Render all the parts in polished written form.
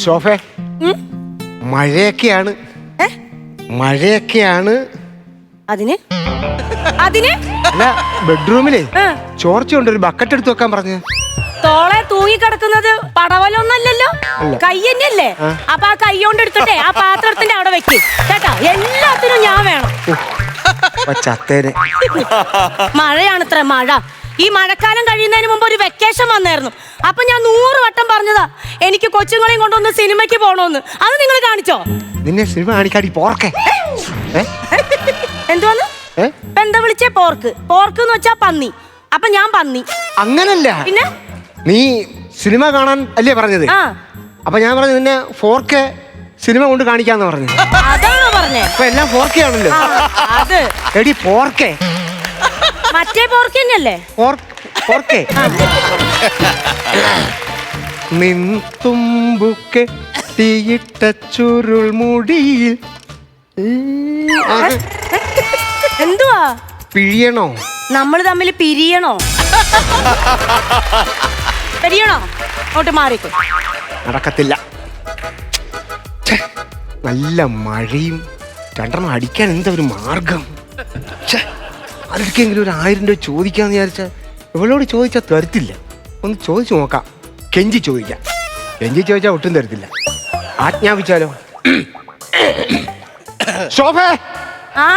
സോഫേ മഴയൊക്കെയാണ് മഴയൊക്കെയാണ് അതിന് അതിന് അല്ല ബെഡ്റൂമിലെ ചോർച്ചയുണ്ട് ഒരു ബക്കറ്റ് എടുത്ത് വെക്കാൻ പറഞ്ഞു തോളെ തൂങ്ങി കിടക്കുന്നത് പടവലൊന്നല്ലല്ലോ കൈ തന്നെയല്ലേ അപ്പൊ ആ കൈ കൊണ്ട് എടുത്തിട്ടേ ആ പാത്രത്തിന്റെ അവിടെ വെക്ക് കേട്ടാ എല്ലാത്തിനും ഞാൻ വേണം ചത്തേനെ മഴയാണ് ഇത്ര മഴ ഈ മഴക്കാലം കഴിയുന്നതിന് മുമ്പ് ഒരു വെക്കേഷൻ വന്നായിരുന്നു അപ്പൊ ഞാൻ 100 വട്ടം പറഞ്ഞതാ എനിക്ക് കൊച്ചുങ്ങളെയും കൊണ്ടൊന്ന് സിനിമയ്ക്ക് പോണോന്ന് അത് നിങ്ങൾ കാണിച്ചോ നിന്നെ സിനിമ കാണിക്കാടി പോർക്കെ എന്തോന്ന് എന്താ വിളിച്ചേ പോർക്ക് പോർക്ക് എന്ന് വെച്ചാ പന്നി അപ്പൊ ഞാൻ പന്നി അങ്ങനല്ല പിന്നെ നീ സിനിമ കാണാൻ അല്ലേ പറഞ്ഞത് അപ്പൊ ഞാൻ പറഞ്ഞു നിന്നെ 4K സിനിമ കൊണ്ട് കാണിക്കാന്ന് പറഞ്ഞു അതാണോ പറഞ്ഞേ അപ്പൊ എല്ലാം 4K ആണല്ലോ അത് എടി 4K മറ്റേ പോർക്ക് തന്നെയല്ലേ 4K നിൻതുമ്പുക്കെ തീയിട്ട ചുരുൾ മുടിയിൽ എന്തുവാ പിഴിയണോ നമ്മൾ തമ്മിൽ പിരിയണോ പിരിയണോ അങ്ങോട്ട് മാറിക്കോ നടക്കത്തില്ല നല്ല മഴയും രണ്ടെണ്ണം അടിക്കാൻ എന്താ ഒരു മാർഗം ആർക്കെങ്കിലും ഒരു 1000 രൂപ ചോദിക്കാന്ന് വിചാരിച്ച ഇവളോട് ചോദിച്ചാൽ തരത്തില്ല ഒന്ന് ചോദിച്ചു നോക്കാം കെഞ്ചി ചോദിക്കാം കെഞ്ചി ചോദിച്ചാൽ ഒട്ടും തരത്തില്ല ആജ്ഞാപിച്ചാലോ ശോഭേ ആ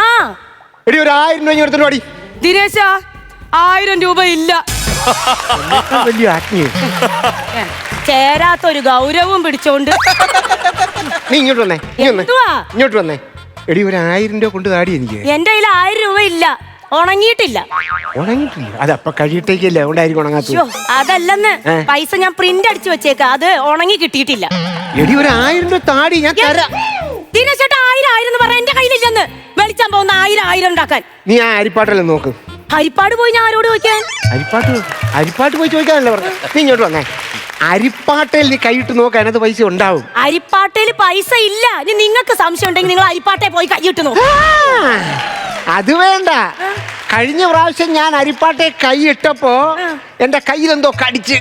എടി ഒരു 1000 രൂപ എടുത്തിട്ട് പാടി ദിനേശ 1000 രൂപ ഇല്ല വലിയ ആജ്ഞ ചേരാത്തൊരു ഗൗരവവും പിടിച്ചോണ്ട് നീ ഇങ്ങോട്ട് വന്നേ എന്തുവാ? ഇങ്ങോട്ട് വന്നേ എടി ഒരു 1000 രൂപ കൊണ്ട് താടി എനിക്ക് എന്റെ കയ്യിൽ 1000 രൂപ ഇല്ല ഉണങ്ങിയിട്ടില്ല ഉണങ്ങിയിട്ടില്ല അതപ്പൊ കഴിയിട്ടേക്കല്ലേ അതുകൊണ്ടായിരിക്കും ഉണങ്ങാത്തത് അതല്ലെന്ന് പൈസ ഞാൻ പ്രിന്റ് അടിച്ചു വെച്ചേക്ക അത് ഉണങ്ങി കിട്ടിയിട്ടില്ല എടി ഒരു 1000 രൂപ താടി ഞാൻ തരാം ദിനേശേട്ടാ 1000 എന്ന് പറഞ്ഞ എന്റെ കയ്യിലില്ലെന്ന് വെളിച്ചാൻ പോകുന്ന 1000 ഉണ്ടാക്കാൻ നീ ആ അരിപ്പാട്ടല്ലേ നോക്ക് ഹരിപ്പാട് പോയി ഞാൻ ആരോട് ചോദിക്കാൻ അരിപ്പാട്ട് പോയി ചോദിക്കാനല്ലേ പറഞ്ഞു നീ ഇങ്ങോട്ട് വന്നേ അരിപ്പാട്ടയിൽ നീ കൈയിട്ട് നോക്ക് അതിനകത്ത് പൈസ ഉണ്ടാവും അരിപ്പാട്ടയിൽ പൈസ ഇല്ല ഇനി നിങ്ങൾക്ക് സംശയം ഉണ്ടെങ്കിൽ നിങ്ങൾ അരിപ്പാട്ടയിൽ പോയി കൈയിട്ട് നോക്ക് അത് വേണ്ട കഴിഞ്ഞ പ്രാവശ്യം ഞാൻ അരിപ്പാട്ടെ കൈയിട്ടപ്പോ എന്റെ കയ്യിലെന്തോ കടിച്ച്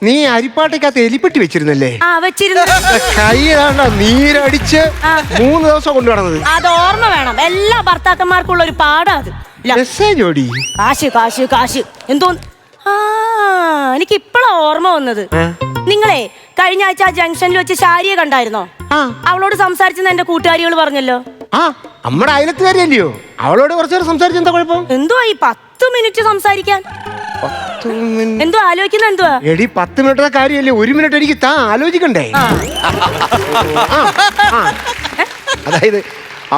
നീ അരിപ്പാട്ടയ്ക്കകത്ത് എലിപ്പെട്ടി വെച്ചിരുന്നല്ലേ വെച്ചിരുന്നു കൈയിലാണ്ടോ നീരടിച്ച് 3 ദിവസം കൊണ്ടു നടന്നത് അത് ഓർമ്മ വേണം എല്ലാ ഭർത്താക്കന്മാർക്കുള്ള ഒരു പാടാ അത് മെസ്സേജ് ഓടി കാശ് കാശ് കാശ് എന്തോ എനിക്ക് ഇപ്പഴാ ഓർമ്മ വന്നത് നിങ്ങളെ കഴിഞ്ഞ ആഴ്ച ആ ജംഗ്ഷനിൽ വെച്ച് ശാരിയെ കണ്ടായിരുന്നോ അവളോട് സംസാരിച്ചെന്ന് എന്റെ കൂട്ടുകാരികൾ പറഞ്ഞല്ലോ നമ്മുടെ അയലത്തുകാരിയല്ലയോ അവളോട് കുറച്ചു നേരം സംസാരിച്ച എന്താ കുഴപ്പം എന്തുവാ ഈ 10 മിനിറ്റ് സംസാരിക്കാൻ എന്തോ ആലോചിക്കുന്ന എന്തുവാ എടി 10 മിനിറ്റത്തെ കാര്യല്ലേ 1 മിനിറ്റ് എനിക്ക് താ ആലോചിക്കണ്ടേ അതായത്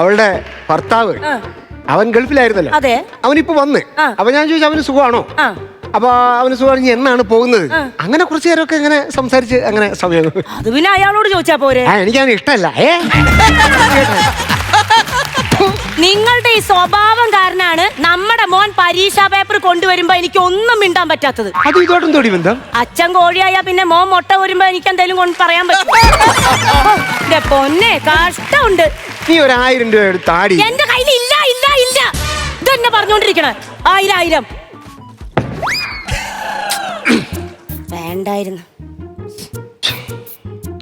അവളുടെ ഭർത്താവ് അവൻ ഗൾഫിലായിരുന്നല്ലോ അവനിപ്പോ വന്ന് അപ്പൊ ഞാൻ ചോദിച്ചു അവന് സുഖമാണോ അപ്പൊ അവന് സുഖമാണെങ്കിൽ എന്നാണ് പോകുന്നത് അങ്ങനെ കുറച്ചു നേരമൊക്കെ ഇങ്ങനെ സംസാരിച്ച് അങ്ങനെ സമയം അത് പിന്നെ അയാളോട് ചോദിച്ചാ പോരെ എനിക്കങ്ങനെ ഇഷ്ടമല്ല നിങ്ങളുടെ ഈ സ്വഭാവം കാരണമാണ് നമ്മുടെ മോൻ പരീക്ഷാ പേപ്പർ കൊണ്ടുവരുമ്പോ എനിക്ക് ഒന്നും മിണ്ടാൻ പറ്റാത്തത് അത് ഇതോട്ടും തോടി ബന്ധം അച്ഛൻ കോഴിയായ പിന്നെ മോൻ മുട്ട വരുമ്പോ എനിക്ക് എന്തെങ്കിലും കൊണ്ട് പറയാൻ പറ്റും പൊന്നെ കഷ്ടമുണ്ട് നീ ഒരു 1000 രൂപ എടുത്ത് താടി എന്റെ കയ്യിൽ ഇല്ല ഇല്ല ഇല്ല ഇതെന്നെ പറഞ്ഞോണ്ടിരിക്കണ 1000 വേണ്ടായിരുന്നു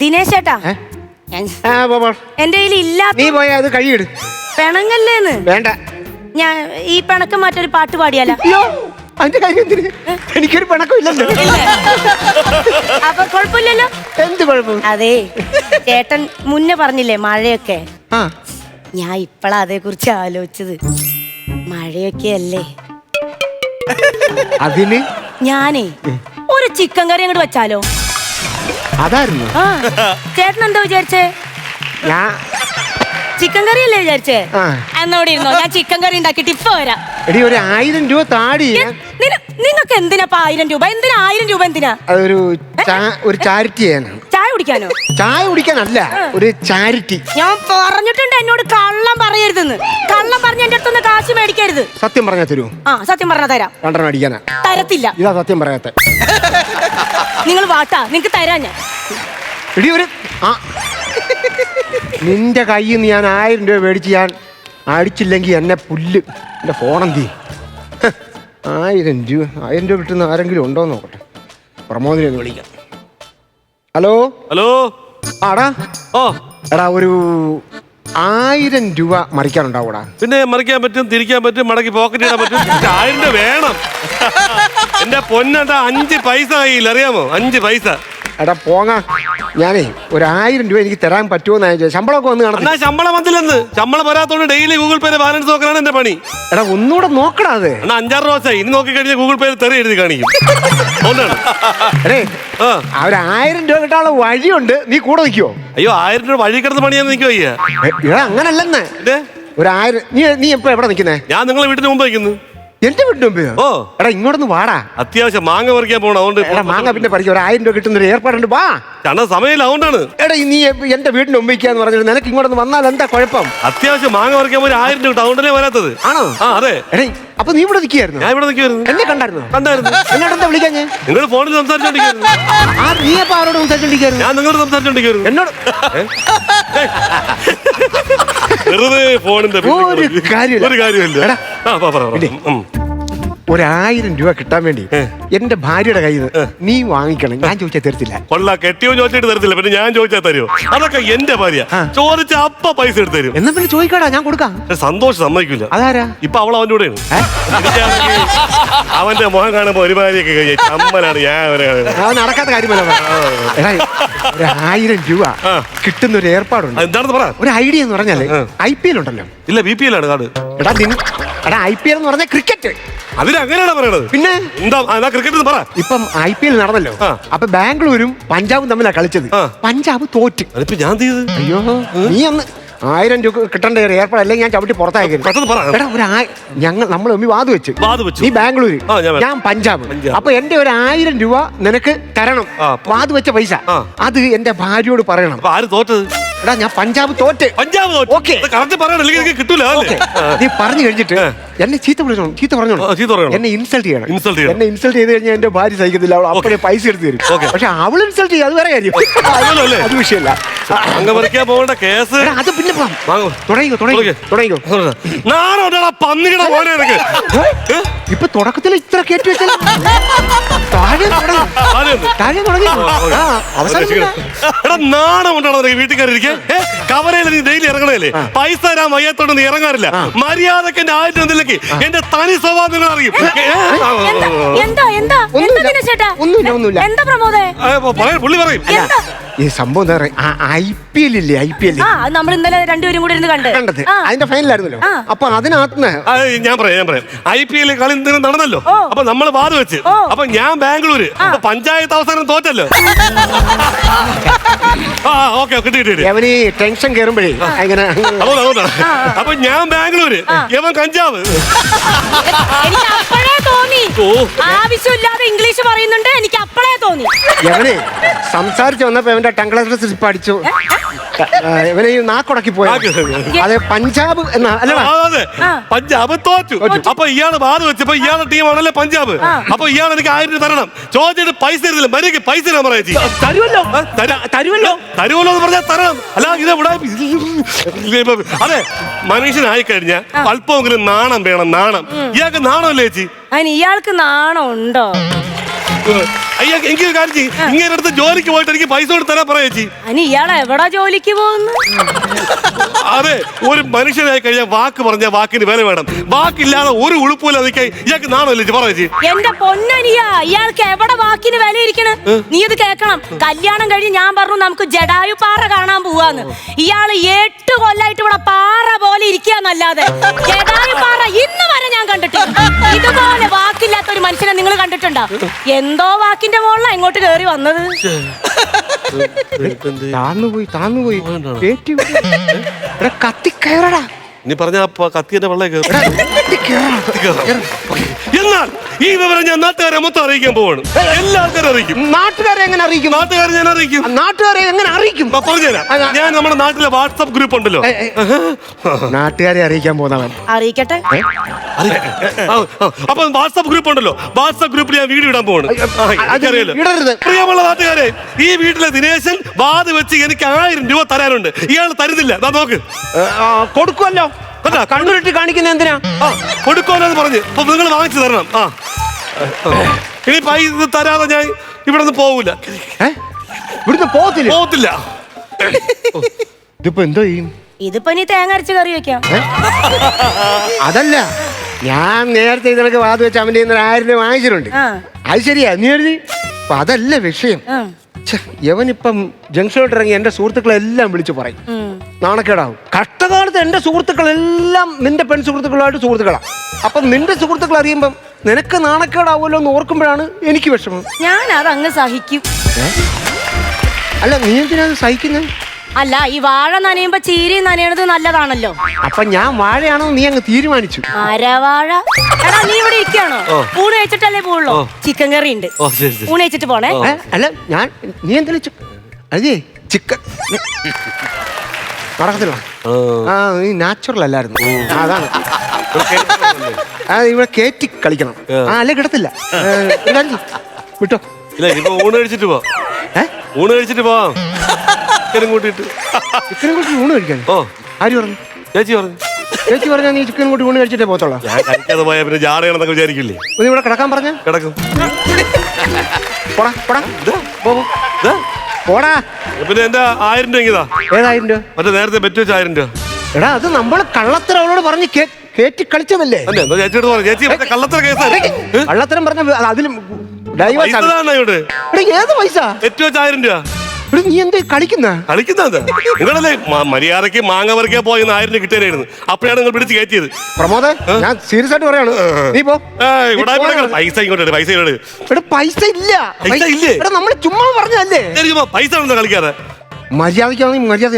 ദിനേശ് ചേട്ടാ എന്റെ കയ്യിൽ ഇല്ല നീ പോയാ അത് കഴിയിട് പിണങ്ങല്ലേന്ന് വേണ്ട ഞാൻ ഈ പിണക്കം മാറ്റൊരു പാട്ട് പാടിയാലോ അതിന്റെ കാര്യം എന്തിന് എനിക്കൊരു പിണക്കം ഇല്ലല്ലോ അപ്പൊ കുഴപ്പമില്ലല്ലോ എന്ത് കുഴപ്പം അതെ ചേട്ടൻ മുന്നേ പറഞ്ഞില്ലേ മഴയൊക്കെ ഞാൻ ഇപ്പളാ അതേ കുറിച്ച് ആലോചിച്ചത് മഴയൊക്കെ അല്ലേ അതിന് ഞാനേ ഒരു ചിക്കൻ കറി അങ്ങോട്ട് വെച്ചാലോ അതായിരുന്നു ചേട്ടൻ എന്താ വിചാരിച്ചേ ചിക്കൻ കറി അല്ലേ വിചാരിച്ചേ എന്നോട് ഇരുന്നോ ഞാൻ ചിക്കൻ കറി ഉണ്ടാക്കിട്ട് ഇപ്പൊ വരാം എടി ഒരു 1000 രൂപ താടി നിങ്ങൾക്ക് എന്തിനാ 1000 രൂപ എന്തിനാ 1000 രൂപ എന്തിനാ അതൊരു ഒരു ചാരിറ്റി ചായ കുടിക്കാനോ ചായ കുടിക്കാനല്ല ഒരു ചാരിറ്റി ഞാൻ പറഞ്ഞിട്ടുണ്ട് എന്നോട് കള്ളം പറയരുതെന്ന് കള്ളം പറഞ്ഞ എന്റെ അടുത്തൊന്ന് കാശ് മേടിക്കരുത് സത്യം പറഞ്ഞാ തരൂ സത്യം പറഞ്ഞാ തരാം 2 അടിക്കാനാ തരത്തില്ല ഇതാ സത്യം പറയാത്ത നിങ്ങൾ വാട്ടാ നിങ്ങക്ക് തരാ ഞാൻ എടി ഒരു നിന്റെ കയ്യിൽ നിന്ന് ഞാൻ 1000 രൂപ മേടിച്ച് ഞാൻ അടിച്ചില്ലെങ്കിൽ എന്നെ പുല്ല് എന്റെ ഫോണെന്തി 1000 രൂപ കിട്ടുന്ന ആരെങ്കിലും ഉണ്ടോ നോക്കട്ടെ പ്രമോദിനെ ഒന്ന് വിളിക്കാം ഹലോ ഹലോ ആടാ ഓ എടാ ഒരു 1000 രൂപ മറിക്കാനുണ്ടാവൂടാ. പിന്നെ മറിക്കാൻ പറ്റും, തിരിക്കാൻ പറ്റും, മടക്കി പോക്കറ്റ് ഇടാൻ പറ്റും. 1000 രൂപ വേണം. എന്റെ പൊന്നേട്ടാ 5 പൈസ കയ്യിൽ, അറിയാമോ? 5 പൈസ. എടാ പോങ്ങ, ഞാനേ ഒരു 1000 രൂപ എനിക്ക് തരാൻ പറ്റുമോ? ശമ്പളമൊക്കെ വന്ന് കാണാം. എന്നാ ശമ്പളം വന്നില്ലെന്ന്. ശമ്പളം വരാത്തോണ്ട് ഡെയിലി ഗൂഗിൾ പേയിലെ ബാലൻസ് നോക്കാനാണ് എന്റെ പണി. എടാ ഒന്നുകൂടെ നോക്കടാ അത്. എന്നാ 5-6 ദിവസമായി. ഇനി നോക്കി കഴിഞ്ഞാൽ ഗൂഗിൾ പേയിൽ തെറി എഴുതി കാണിക്കും. അതുകൊണ്ടാണ്. അരേ ആ ഒരു 1000 രൂപ കിട്ടാനുള്ള വഴിയുണ്ട്, നീ കൂടെ നിൽക്കുവോ? അയ്യോ 1000 രൂപ വഴി കിടന്ന് പണിയാന്ന് നിൽക്കുക വയ്യ. എടാ അങ്ങനല്ലെന്ന്. ഒരു 1000 നീ എപ്പോ എവിടെ നിൽക്കുന്നേ? ഞാൻ നിങ്ങളെ വീട്ടിന് മുമ്പ് വയ്ക്കുന്നു. എന്റെ വീട്ടിന് മുമ്പ്? ഓ എടാ ഇങ്ങോട്ടൊന്ന് വാടാ. അത്യാവശ്യം മാങ്ങ പറിക്കാൻ പോകണം. അതുകൊണ്ട് എടാ മാങ്ങ പിന്നെ പറിക്കും. ഒരു 1000 രൂപ കിട്ടുന്ന ഒരു ഏർപ്പാടുണ്ട്, വാ. ചണ സമയമില്ല, അതുകൊണ്ടാണ്. എടാ നീ എന്റെ വീടിന് മുമ്പിക്കാന്ന് പറഞ്ഞിട്ട് നിനക്ക് ഇങ്ങോട്ടൊന്ന് വന്നാൽ എന്താ കുഴപ്പം? അത്യാവശ്യം മാങ്ങ പറിക്കാൻ പോയി 1000 രൂപ കിട്ടും, അതുകൊണ്ടല്ലേ വരാത്തത്. ആണോ? ആ അതെ. എടേ അപ്പൊ നീ ഇവിടെ നിൽക്കുകയായിരുന്നു? ഞാൻ ഇവിടെ നിൽക്കുമായിരുന്നു. എന്നെ കണ്ടായിരുന്നു? കണ്ടായിരുന്നു. എന്നോടെന്താ വിളിക്കാൻ? ഞാൻ നിങ്ങൾ ഫോണിൽ സംസാരിച്ചോണ്ടിരിക്കുന്നു. നീ അപ്പൊ അവരോട് സംസാരിച്ചോണ്ടിരിക്കുന്നു? ഞാൻ നിങ്ങളോട് സംസാരിച്ചോണ്ടിരിക്കുന്നു. എന്നോട് വെറുതെ ഫോണിന്റെ ഒരു കാര്യമില്ല. ഒരു കാര്യമില്ല. ആ പറ. ഒരു 1000 രൂപ കിട്ടാൻ വേണ്ടി എന്റെ ഭാര്യയുടെ കയ്യിൽ നിന്ന് നീ വാങ്ങിക്കണം. ഞാൻ ചോദിച്ചാൽ തരത്തില്ല. കൊള്ള കെട്ടിയോ ചോദിച്ചിട്ട് തരത്തില്ല, പിന്നെ ഞാൻ ചോദിച്ചാൽ തരുമോ? അതൊക്കെ എന്റെ ഭാര്യ. ചോദിച്ച അപ്പ പൈസ എടുത്ത് തരും. എന്നാ പിന്നെ ചോദിക്കാടാ, ഞാൻ കൊടുക്കാം. സന്തോഷം സമ്മതിക്കില്ല. അതാരാ? ഇപ്പൊ അവൾ അവന്റെ കൂടെയാണ്. അവന്റെ മുഖം കാണുമ്പോ ഒരു ഭാര്യയൊക്കെ കഴിഞ്ഞ ചമ്മലാണ്. അവൻ നടക്കാത്ത കാര്യമല്ല. ഒരു 1000 രൂപ കിട്ടുന്ന ഒരു ഏർപ്പാടുണ്ട്. എന്താണെന്ന് പറ. ഒരു ഐഡിയ എന്ന് പറഞ്ഞാല് IPL ഉണ്ടല്ലോ. ഇല്ല BPL ആണ് കാർഡ്. എടാ IPL എന്ന് പറഞ്ഞാൽ ക്രിക്കറ്റ്. അതിനങ്ങനെയാണ് പറയണത്. പിന്നെ എന്താ ക്രിക്കറ്റ് പറ. ഇപ്പം IPL നടന്നല്ലോ. അപ്പൊ ബാംഗ്ലൂരും പഞ്ചാബും തമ്മിലാണ് കളിച്ചത്. പഞ്ചാബ് തോറ്റ്. അതിപ്പോ ഞാൻ ചെയ്ത്. അയ്യോ നീ ഒന്ന് 1000 രൂപ കിട്ടേണ്ട ഒരു ഏർപ്പാട്, അല്ലെങ്കിൽ ഞാൻ ചവിട്ടി പുറത്തായിരുന്നു. എടാ നമ്മൾ തമ്മിൽ വാത് വെച്ച്. നീ ബാംഗ്ലൂര്, ഞാൻ പഞ്ചാബ്. അപ്പൊ എന്റെ ഒരു 1000 രൂപ നിനക്ക് തരണം. വാത് വെച്ച പൈസ അത് എന്റെ ഭാര്യയോട് പറയണം. ആര് തോറ്റത്? എടാ ഞാൻ പഞ്ചാബ് തോറ്റ്. ഓക്കെ കിട്ടൂല. നീ പറഞ്ഞു കഴിഞ്ഞിട്ട് എന്നെ ചീത്ത പറഞ്ഞോളൂ. എന്നെ ഇൻസൾട്ട് ചെയ്യണം. എന്നെ ഇൻസൾട്ട് ചെയ്ത് കഴിഞ്ഞാൽ എന്റെ ഭാര്യ സഹിക്കത്തില്ല. അവൾ അപ്പഴേ പൈസ എടുത്ത് തരും. പക്ഷെ അവൾ ഇൻസൾട്ട് ചെയ്യും, അത് വേറെ കാര്യം. അത് വിഷയമല്ല. പോകേണ്ട കേസ് അത് പിന്നെ തുടങ്ങിക്കോ. ഇപ്പൊ തുടക്കത്തിൽ ഇത്ര കേട്ടു വെച്ചാൽ നാണമുണ്ടാണോ വീട്ടുകാരിക്കാൻ? കവരയിൽ നീ ഡെയിലി ഇറങ്ങണല്ലേ? പൈസ തരാൻ വയ്യാത്തോണ്ട് നീ ഇറങ്ങാറില്ല. മര്യാദക്ക് എന്റെ 1000 എന്തിലേക്ക് എന്റെ തനി സ്വഭാവം നിങ്ങൾ അറിയും. പുള്ളി പറയും ഈ സംഭവം എന്താ പറയാ, IPL ഇല്ലേ? IPL നമ്മൾ ഇന്നലെ രണ്ടുപേരും കൂടി കണ്ടത് അതിന്റെ ഫൈനലായിരുന്നല്ലോ. അപ്പൊ അതിനകത്ത് ഞാൻ പറയാം IPL കളി നടന്നല്ലോ. അപ്പൊ നമ്മള് വാത് വെച്ച്. അപ്പൊ ഞാൻ ബാംഗ്ലൂര്. പഞ്ചായത്ത് അവസാനം തോറ്റല്ലോ. അവന് ടെൻഷൻ കയറുമ്പോഴേ അങ്ങനെ. അപ്പൊ ഞാൻ ബാംഗ്ലൂര്, യവൻ കഞ്ചാവ്. എനിക്ക് അപ്പോഴേ തോന്നി ആവശ്യമില്ലാതെ ഇംഗ്ലീഷ് പറയുന്നുണ്ട്. എനിക്ക് അപ്പോഴേ തോന്നി. യവനെ സംസാരിച്ച് വന്നപ്പോ അവന്റെ ടംഗ്ലർ സ്ലിപ്പ് അടിച്ചു. ഇവനെ നാക്കുടക്കി പോയ. അതെ പഞ്ചാബ് എന്നാ അല്ലടാ. പഞ്ചാബ് തോറ്റു. അപ്പൊ ഇയാള് വാത് വെച്ചപ്പോ ഇയാളുടെ ടീമാണല്ലേ പഞ്ചാബ്. അപ്പൊ ഇയാൾ എനിക്ക് 1000 രൂപ തരണം. ചോദിച്ചിട്ട് പൈസ തരുന്നില്ല. മര്യാദക്ക് പൈസ തരാൻ പറയാ. തരുമല്ലോ എന്ന് പറഞ്ഞാൽ തരണം. അല്ല ഇത് അതെ മനുഷ്യനായി കഴിഞ്ഞാൽ അല്പമെങ്കിലും നാണം വേണം. നാണം. ഇയാൾക്ക് നാണമല്ലേ ചേച്ചി? അതിന് ഇയാൾക്ക് നാണം ഉണ്ടോ? അയ്യാ എനിക്കൊരു കാര്യം ചെയ്യും. ഇങ്ങനെ അടുത്ത് ജോലിക്ക് പോയിട്ട് എനിക്ക് പൈസ കൊണ്ട് തരാൻ പറയാ ചേച്ചി. അതിന് ഇയാൾ എവിടാ ജോലിക്ക് പോകുന്നു? അതെ ഒരു മനുഷ്യനായി കഴിഞ്ഞാൽ വാക്ക് പറഞ്ഞാൽ വാക്കിന് വില വേണം. വാക്കില്ലാതെ ഒരു ഉളുപ്പില്ല നിൽക്കാൻ ഇയാൾക്ക് നാണമല്ലേ പറ ചേച്ചി? എന്റെ പൊന്നനിയാ, ഇയാൾക്ക് എവിടെ വാക്കിന് വില ഇരിക്കണ്? നീ ഇത് കേക്കണം. കല്യാണം കഴിഞ്ഞ് ഞാൻ പറഞ്ഞു നമുക്ക് ജഡായു പാറ കാണാൻ പോവാന്ന്. ഇയാള് 8 കൊല്ലായിട്ട് ഇവിടെ പാറ പോലെ ഇരിക്കാന്നല്ലാതെ ജഡായു പാറ ഇന്ന് വരെ ഞാൻ കണ്ടിട്ടില്ല. ഇതുപോലെ വാക്കില്ലാത്ത ഒരു മനുഷ്യനെ നിങ്ങൾ കണ്ടിട്ടുണ്ടോ? എന്തോ വാക്കിന്റെ മുകളിലാ ഇങ്ങോട്ട് കേറി വന്നത്. താന്നുപോയി കത്തിക്കയറടാ. നീ പറഞ്ഞ കത്തിയുടെ വെള്ളം എന്നാൽ ഈ വിവരം ഞാൻ നാട്ടുകാരെ മൊത്തം അറിയിക്കാൻ പോവാണ്. എല്ലാവർക്കും അറിയിക്കും. നാട്ടുകാരെ എങ്ങനെ അറിയിക്കും? നാട്ടുകാരെ ഞാൻ അറിയിക്കും. നാട്ടുകാരെ എങ്ങനെ അറിയിക്കും? പറഞ്ഞുതരാം. ഞാൻ നമ്മുടെ നാട്ടിലെ വാട്സപ്പ് ഗ്രൂപ്പ് ഉണ്ടല്ലോ. നാട്ടുകാരെ അറിയിക്കാൻ പോകുന്നവൻ അറിയിക്കട്ടെ. അപ്പൊ വാട്സപ്പ് ഗ്രൂപ്പ് ഉണ്ടല്ലോ. വാട്സപ്പ് ഗ്രൂപ്പിൽ ഞാൻ വീഡിയോ ഇടാൻ പോവാണ്. പ്രിയമുള്ള നാട്ടുകാരെ, ഈ വീട്ടിലെ ദിനേശൻ വാത് വെച്ച് എനിക്ക് 1000 രൂപ തരാനുണ്ട്. ഇയാൾ തരുന്നില്ല. നോക്ക് കൊടുക്കുമല്ലോ. കണ്ണുരുട്ടി കാണിക്കുന്ന എന്തിനാ? കൊടുക്കുമല്ലോ പറഞ്ഞ് അപ്പൊ നിങ്ങൾ വാങ്ങിച്ചു തരണം. ഇനി പൈസ തരാതെ ഞാൻ ഇവിടെ നിന്ന് പോവില്ല. ഇവിടുന്ന് പോകത്തില്ല. ഇതിപ്പോ എന്തോ ചെയ്യും? ഇതിപ്പോ ഇനി തേങ്ങ അരച്ച് കറി വെക്കാം. അതല്ല, ഞാൻ നേരത്തെ ഇതിനൊക്കെ വാത് വെച്ച് അവന്റെ 1000 രൂപ വാങ്ങിച്ചിട്ടുണ്ട്. അത് ശരിയാ, നീ എഴുതി. അപ്പൊ അതല്ല വിഷയം. യവനിപ്പം ജംഗ്ഷനിലോട്ട് ഇറങ്ങി എന്റെ സുഹൃത്തുക്കളെല്ലാം വിളിച്ചു പറയും. നാണക്കേടാവും. കഷ്ടകാലത്ത് എന്റെ സുഹൃത്തുക്കളെല്ലാം നിന്റെ പെൺ സുഹൃത്തുക്കളുമായിട്ട് സുഹൃത്തുക്കളാണ്. അപ്പൊ നിന്റെ സുഹൃത്തുക്കൾ അറിയുമ്പം നിനക്ക് നാണക്കേടാവുമല്ലോ എന്ന് ഓർക്കുമ്പോഴാണ് എനിക്ക് വിഷമം. ഞാൻ അതങ്ങ് സഹിക്കും. അല്ല, നീ എന്തിനാ സഹിക്കുന്നത്? അല്ല, ഈ വാഴ നനയുമ്പോ ചീരി നനയണത് നല്ലതാണല്ലോ. അപ്പൊ ഞാൻ വാഴയാണോ നീ അങ്ങ് തീരുമാനിച്ചു? വാഴ. എടാ, നീ ഇവിടെ ഇരിക്കാണോ? ഊണ് കഴിച്ചിട്ടല്ലേ പോവുള്ളൂ. ചിക്കൻ കറി ഉണ്ട്, ഊണ് കഴിച്ചിട്ട് പോണേ. അല്ല, നീ എന്തെങ്കിലും അതെ ചിക്കൻ നടക്കത്തില്ല. നീ നാച്ചുറൽ അല്ലായിരുന്നു. അതാണ് ഇവിടെ കേറ്റി കളിക്കണം. അല്ലെ കിടത്തില്ല. വിട്ടോ. ഊണ് കഴിച്ചിട്ട് പോ. ഊണ് കഴിച്ചിട്ട് പോവാം. ചിക്കനും കൂട്ടിട്ട് ഊണ് കഴിക്കാൻ. ആര് പറഞ്ഞു? ചേച്ചി പറഞ്ഞു. ചേച്ചി പറഞ്ഞാൽ നീ ചിക്കൻ കൂട്ടി ഊണ് കഴിച്ചിട്ടേ പോത്തോളാം. ഞാൻ കഴിക്കാതെ പോയാ പിന്നെ ജാടയാണെന്നൊക്കെ വിചാരിക്കില്ലേ? നീ ഇവിടെ കിടക്കാൻ പറഞ്ഞ കിടക്കും. പോടാ. പിന്നെ എന്റെ 1000 രൂപ ഇതാ. ഏത് 1000 രൂപ? മറ്റേ നേരത്തെ ബെറ്റ് വെച്ച 1000 രൂപ. എടാ, അത് നമ്മള് കള്ളത്തരം അവളോട് പറഞ്ഞ് കേറ്റി കളിച്ചതല്ലേ? ചേച്ചിയോട് പറഞ്ഞു. ചേച്ചി കള്ളത്തര കേസാണ്. കള്ളത്തരം പറഞ്ഞ അതിലും ഏത് പൈസ? ബെറ്റ് വെച്ച 1000 രൂപ. നീ എന്താ കളിക്കുന്നതാ? നിങ്ങളല്ലേ മര്യാദക്ക് മാങ്ങ പറിക്കാൻ പോയി 1000 രൂപ കിട്ടിയായിരുന്നു. അപ്പോഴാണ് നിങ്ങൾ പിടിച്ച് കയറ്റിയത്. പ്രമോദ്, ഞാൻ സീരിയസ് ആയിട്ട് പറയാണ്. നീ പോ. പൈസ ഇങ്ങോട്ട്. പൈസ പൈസ ഇല്ല. പൈസ ഇല്ലേ? നമ്മള് ചുമ്മാ പറഞ്ഞല്ലേ. പൈസ ഉണ്ടോ കളിക്കാതെ? മര്യാദക്കാണെങ്കിൽ മര്യാദ.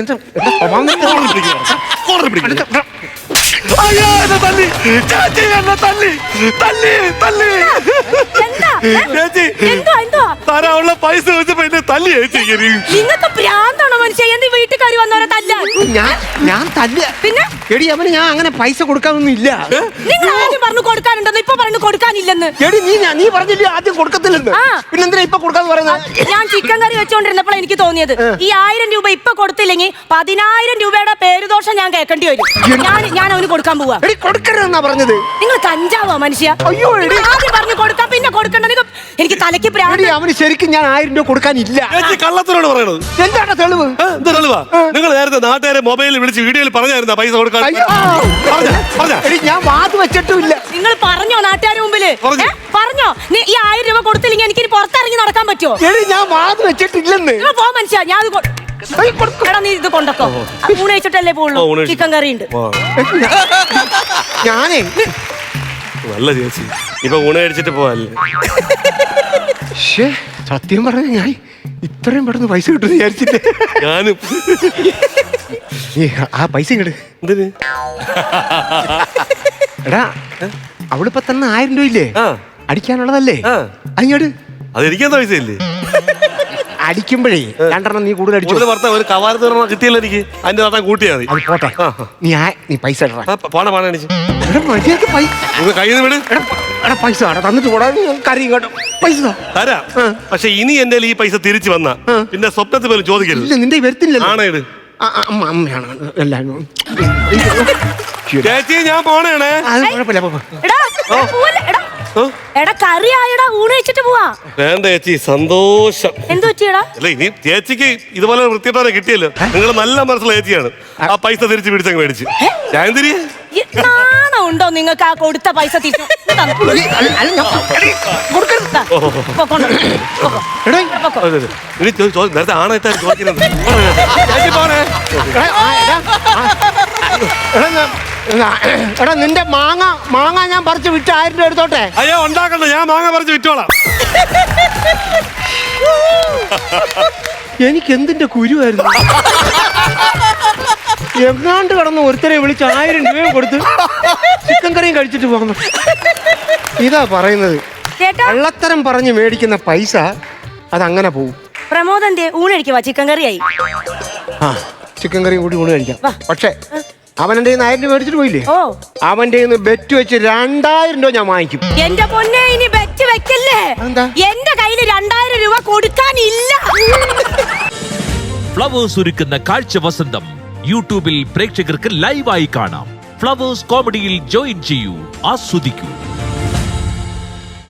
തരാനുള്ള പൈസ വെച്ചപ്പോ എന്നെ തല്ലി. നിങ്ങൾക്ക് ഭ്രാന്താണോ മനുഷ്യ? എന്ത് വീട്ടിൽ കയറി വന്നവരെ തല്ലാൻ? ഞാൻ തല്ല. പിന്നെ എടി, അവന് ഞാൻ അങ്ങനെ പൈസ കൊടുക്കാനൊന്നും ഇല്ല. നിങ്ങൾ ആദ്യം പറഞ്ഞു കൊടുക്കാനുണ്ടെന്ന്, ഇപ്പൊ പറഞ്ഞു കൊടുക്കാനില്ലെന്ന്. എടി, നീ പറഞ്ഞില്ലേ ആദ്യം കൊടുക്കത്തില്ലെന്ന്? പിന്നെന്തിനാ ഇപ്പൊ കൊടുക്കാന്ന് പറയുന്നത്? ഞാൻ ചിക്കൻ കറി വെച്ചോണ്ടിരുന്നപ്പോൾ എനിക്ക് തോന്നിയത് ഈ 1000 രൂപ ഇപ്പൊ കൊടുത്തില്ലെങ്കിൽ 10000 രൂപയുടെ പേരുദോഷം ഞാൻ കേൾക്കേണ്ടി വരും. ഞാൻ അവന് കൊടുക്കാൻ പോവാ. കൊടുക്കരുതെന്നാ പറഞ്ഞത്. നിങ്ങൾ കഞ്ചാവോ മനുഷ്യ? അയ്യോ, ആദ്യം പറഞ്ഞു കൊടുക്കാം, പിന്നെ കൊടുക്കണ്ട. എനിക്ക് തലയ്ക്ക് പ്രാന്ത്. അവന് ശരിക്കും ഞാൻ 1000 രൂപ കൊടുക്കാനില്ല. കള്ളത്തിനോട് പറയണത് എന്താണ് തെളിവ്? തെളിവാ? നിങ്ങൾ നേരത്തെ നാട്ടുകാരെ മൊബൈലിൽ വിളിച്ച് വീഡിയോയിൽ പറഞ്ഞായിരുന്ന പൈസ കൊടുക്കാൻ. ഞാൻ വാത് വെച്ചിട്ടുമില്ല. നിങ്ങൾ പറഞ്ഞോ നാട്ടുകാരുടെ മുമ്പില്? പറഞ്ഞോ ഈ 1000 രൂപ കൊടുത്തില്ലെങ്കിൽ എനിക്ക് പുറത്തിറങ്ങി നടക്കാൻ പറ്റുമോ? ഞാൻ വാത് വെച്ചിട്ടില്ലെന്ന്. പോ മനുഷ്യ. ഞാൻ എടാ, നീ ഇത് കൊണ്ടോ. ഊണ് കഴിച്ചിട്ടല്ലേ പോവുള്ളൂ. ചിക്കൻ കറി ഉണ്ട്. ഞാനേ നല്ല ചേച്ചി ഇപ്പൊ ഊണ് കഴിച്ചിട്ട് പോവല്ലേ? സത്യം പറഞ്ഞ ഞാൻ ഇത്രയും പെട്ടെന്ന് പൈസ കിട്ടുമെന്ന് വിചാരിച്ചില്ലേ. ഞാനും ആ പൈസ ഇങ്ങട്. എന്തിന്? എടാ, അവളിപ്പോ തന്നെ 1000 രൂപ ഇല്ലേ അടിക്കാനുള്ളതല്ലേ? അങ്ങോട്ട് അതെനിക്കെന്താ പൈസ ഇല്ലേ? അടിക്കുമ്പോഴേ 2 നീ കൂടുതൽ അടിച്ചു. ഒരു കവാലത്ത് കിട്ടിയല്ലോ എനിക്ക്. അതിന്റെ നാട്ടാൻ കൂട്ടിയാ മതി. പോട്ടെ, നീ പൈസ പോണ കയ്യിൽ വിട്. പൈസ തന്നിട്ട് പോടാ. കറിയും കേട്ടോ പൈസ തരാം. പക്ഷെ ഇനി എന്റെ ഈ പൈസ തിരിച്ചു വന്ന പിന്നെ സ്വപ്നത്തിൽ പോലും ചോദിക്കരുത്. നിന്റെ വരുത്തില്ല. ആണേട് അമ്മയാണ് എല്ലാരും. ചേച്ചി ഞാൻ പോണേണേ. എടാ, കറി ആയടാ. ഊണ് കഴിച്ചിട്ട് പോവാ. വേണ്ട ചേച്ചി, സന്തോഷം. എന്ത് പറ്റിയടാ? അല്ല, ഇനി ചേച്ചിക്ക് ഇതുപോലെ വൃത്തിയോടെ കിട്ടിയല്ലോ. നിങ്ങൾ നല്ല മനസ്സിലുള്ള ചേച്ചിയാണ്. ആ പൈസ തിരിച്ച് പിടിച്ചങ്ങ് മേടിച്ച്. ഞാൻ തിരികെ ഉണ്ടോ നിങ്ങൾക്ക്? ആ കൊടുത്ത പൈസ തിരിച്ചു നേരത്തെ ആണായിട്ടാണ് ചോദിക്കുന്നത്. എടാ, നിന്റെ മാങ്ങ ഞാൻ പറിച്ച് വിറ്റ് 1000 രൂപ എടുത്തോട്ടെ. അയ്യോ, ഉണ്ടാക്കണ്ട. ഞാൻ മാങ്ങ പറിച്ച് വിറ്റോളാം. എനിക്ക് എന്തിന്റെ കുരുവായിരുന്നു. എങ്ങാണ്ട് കടന്ന് ഒരുത്തരെ വിളിച്ച് 1000 രൂപയും കൊടുത്ത് ചിക്കൻ കറിയും കഴിച്ചിട്ട് പോകുന്നു. ഇതാ പറയുന്നത്, കള്ളത്തരം പറഞ്ഞ് മേടിക്കുന്ന പൈസ അതങ്ങനെ പോകും. പ്രമോദന്റെ ഊണ് കഴിക്കുവാ. ചിക്കൻ കറിയായി. ചിക്കൻ കറിയും കൂടി ഊണ് കഴിക്കാം. പക്ഷേ അവനെന്റെ 1000 രൂപ മേടിച്ചിട്ട് പോയില്ലേ? അവന്റെ ബെറ്റ് വെച്ച് 2000 രൂപ ഞാൻ വാങ്ങിക്കും. എന്റെ പൊന്നെ, ഇനി ബെറ്റ് വെക്കല്ലേ. എന്റെ കയ്യിൽ 2000 രൂപ കൊടുക്കാനില്ല. ഫ്ലവേഴ്സ് ഒരുക്കുന്ന കാഴ്ച വസന്തം യൂട്യൂബിൽ പ്രേക്ഷകർക്ക് ലൈവായി കാണാം. ഫ്ലവേഴ്സ് കോമഡിയിൽ ജോയിൻ ചെയ്യൂ, ആസ്വദിക്കൂ.